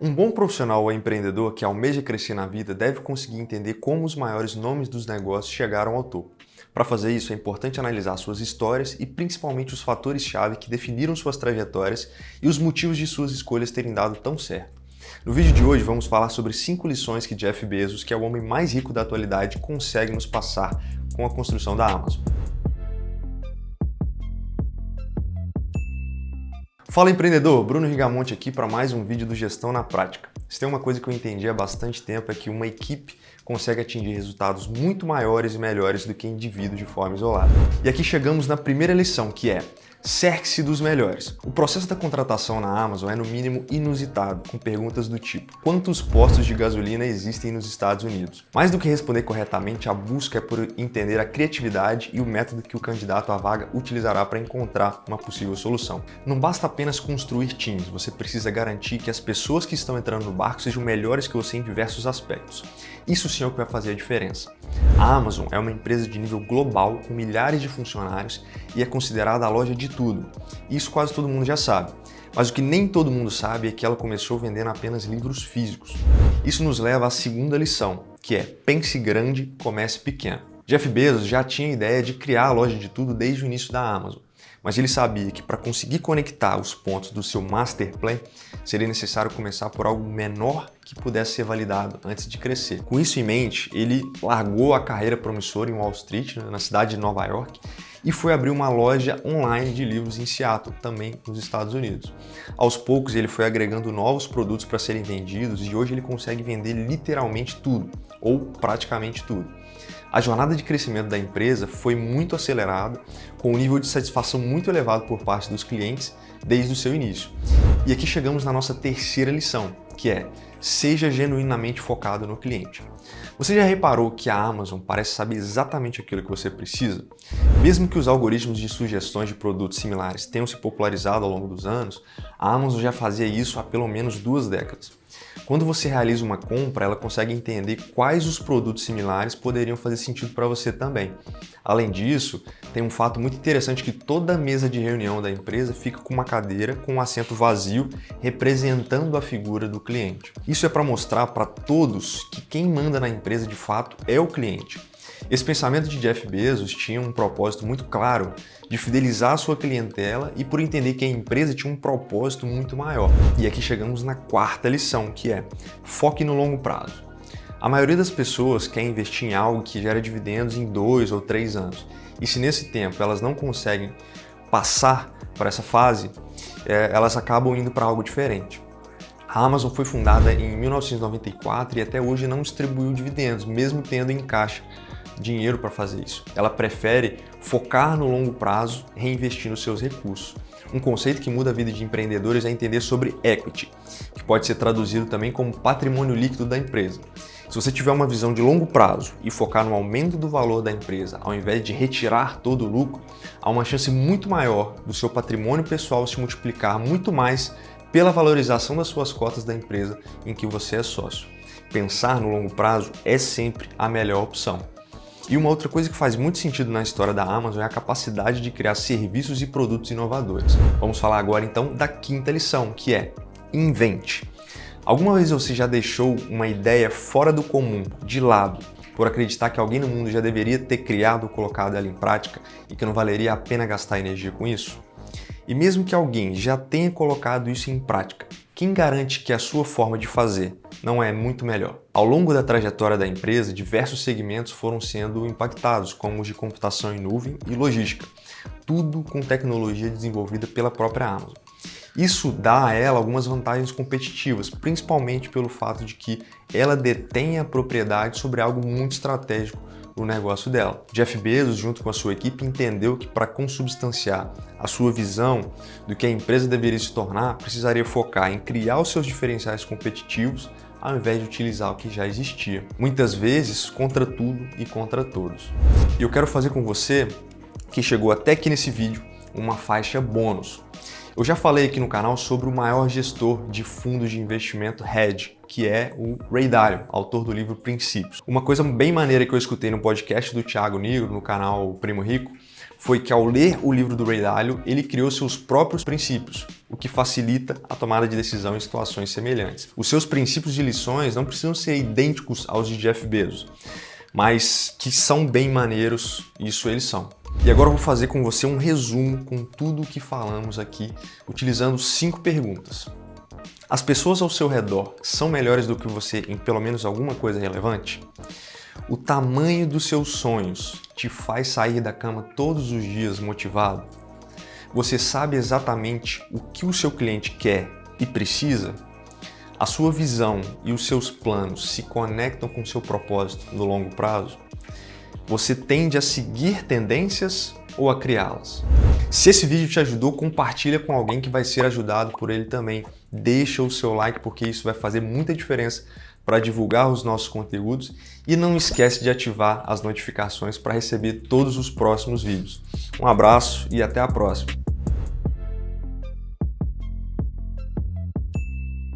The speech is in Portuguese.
Um bom profissional ou empreendedor que almeja crescer na vida deve conseguir entender como os maiores nomes dos negócios chegaram ao topo. Para fazer isso, é importante analisar suas histórias e principalmente os fatores-chave que definiram suas trajetórias e os motivos de suas escolhas terem dado tão certo. No vídeo de hoje, vamos falar sobre 5 lições que Jeff Bezos, que é o homem mais rico da atualidade, consegue nos passar com a construção da Amazon. Fala empreendedor, Bruno Rigamonti aqui para mais um vídeo do Gestão na Prática. Se tem uma coisa que eu entendi há bastante tempo é que uma equipe consegue atingir resultados muito maiores e melhores do que indivíduos de forma isolada. E aqui chegamos na primeira lição, que é: cerque-se dos melhores. O processo da contratação na Amazon é no mínimo inusitado, com perguntas do tipo: quantos postos de gasolina existem nos Estados Unidos? Mais do que responder corretamente, a busca é por entender a criatividade e o método que o candidato à vaga utilizará para encontrar uma possível solução. Não basta apenas construir times, você precisa garantir que as pessoas que estão entrando no barco sejam melhores que você em diversos aspectos. Isso sim é o que vai fazer a diferença. A Amazon é uma empresa de nível global com milhares de funcionários e é considerada a loja de tudo. Isso quase todo mundo já sabe. Mas o que nem todo mundo sabe é que ela começou vendendo apenas livros físicos. Isso nos leva à segunda lição, que é: pense grande, comece pequeno. Jeff Bezos já tinha a ideia de criar a loja de tudo desde o início da Amazon. Mas ele sabia que para conseguir conectar os pontos do seu master plan, seria necessário começar por algo menor que pudesse ser validado antes de crescer. Com isso em mente, ele largou a carreira promissora em Wall Street, na cidade de Nova York, e foi abrir uma loja online de livros em Seattle, também nos Estados Unidos. Aos poucos ele foi agregando novos produtos para serem vendidos e hoje ele consegue vender literalmente tudo, ou praticamente tudo. A jornada de crescimento da empresa foi muito acelerada, com um nível de satisfação muito elevado por parte dos clientes desde o seu início. E aqui chegamos na nossa terceira lição, que é: seja genuinamente focado no cliente. Você já reparou que a Amazon parece saber exatamente aquilo que você precisa? Mesmo que os algoritmos de sugestões de produtos similares tenham se popularizado ao longo dos anos, a Amazon já fazia isso há pelo menos 2 décadas. Quando você realiza uma compra, ela consegue entender quais os produtos similares poderiam fazer sentido para você também. Além disso, tem um fato muito interessante que toda mesa de reunião da empresa fica com uma cadeira com um assento vazio representando a figura do cliente. Isso é para mostrar para todos que quem manda na empresa de fato é o cliente. Esse pensamento de Jeff Bezos tinha um propósito muito claro de fidelizar a sua clientela e por entender que a empresa tinha um propósito muito maior. E aqui chegamos na quarta lição, que é: foque no longo prazo. A maioria das pessoas quer investir em algo que gera dividendos em 2 ou 3 anos. E se nesse tempo elas não conseguem passar por essa fase, elas acabam indo para algo diferente. A Amazon foi fundada em 1994 e até hoje não distribuiu dividendos, mesmo tendo em caixa dinheiro para fazer isso. Ela prefere focar no longo prazo, reinvestindo seus recursos. Um conceito que muda a vida de empreendedores é entender sobre equity, que pode ser traduzido também como patrimônio líquido da empresa. Se você tiver uma visão de longo prazo e focar no aumento do valor da empresa, ao invés de retirar todo o lucro, há uma chance muito maior do seu patrimônio pessoal se multiplicar muito mais pela valorização das suas cotas da empresa em que você é sócio. Pensar no longo prazo é sempre a melhor opção. E uma outra coisa que faz muito sentido na história da Amazon é a capacidade de criar serviços e produtos inovadores. Vamos falar agora então da quinta lição, que é: invente. Alguma vez você já deixou uma ideia fora do comum de lado por acreditar que alguém no mundo já deveria ter criado ou colocado ela em prática e que não valeria a pena gastar energia com isso? E mesmo que alguém já tenha colocado isso em prática, quem garante que a sua forma de fazer não é muito melhor? Ao longo da trajetória da empresa, diversos segmentos foram sendo impactados, como os de computação em nuvem e logística, tudo com tecnologia desenvolvida pela própria Amazon. Isso dá a ela algumas vantagens competitivas, principalmente pelo fato de que ela detém a propriedade sobre algo muito estratégico no negócio dela. Jeff Bezos, junto com a sua equipe, entendeu que para consubstanciar a sua visão do que a empresa deveria se tornar, precisaria focar em criar os seus diferenciais competitivos ao invés de utilizar o que já existia. Muitas vezes contra tudo e contra todos. E eu quero fazer com você, que chegou até aqui nesse vídeo, uma faixa bônus. Eu já falei aqui no canal sobre o maior gestor de fundos de investimento hedge, que é o Ray Dalio, autor do livro Princípios. Uma coisa bem maneira que eu escutei no podcast do Thiago Nigro, no canal Primo Rico, foi que ao ler o livro do Ray Dalio, ele criou seus próprios princípios, o que facilita a tomada de decisão em situações semelhantes. Os seus princípios de lições não precisam ser idênticos aos de Jeff Bezos, mas que são bem maneiros, isso eles são. E agora eu vou fazer com você um resumo com tudo o que falamos aqui, utilizando 5 perguntas. As pessoas ao seu redor são melhores do que você em pelo menos alguma coisa relevante? O tamanho dos seus sonhos te faz sair da cama todos os dias motivado? Você sabe exatamente o que o seu cliente quer e precisa? A sua visão e os seus planos se conectam com o seu propósito no longo prazo? Você tende a seguir tendências ou a criá-las? Se esse vídeo te ajudou, compartilha com alguém que vai ser ajudado por ele também. Deixa o seu like porque isso vai fazer muita diferença para divulgar os nossos conteúdos e não esquece de ativar as notificações para receber todos os próximos vídeos. Um abraço e até a próxima!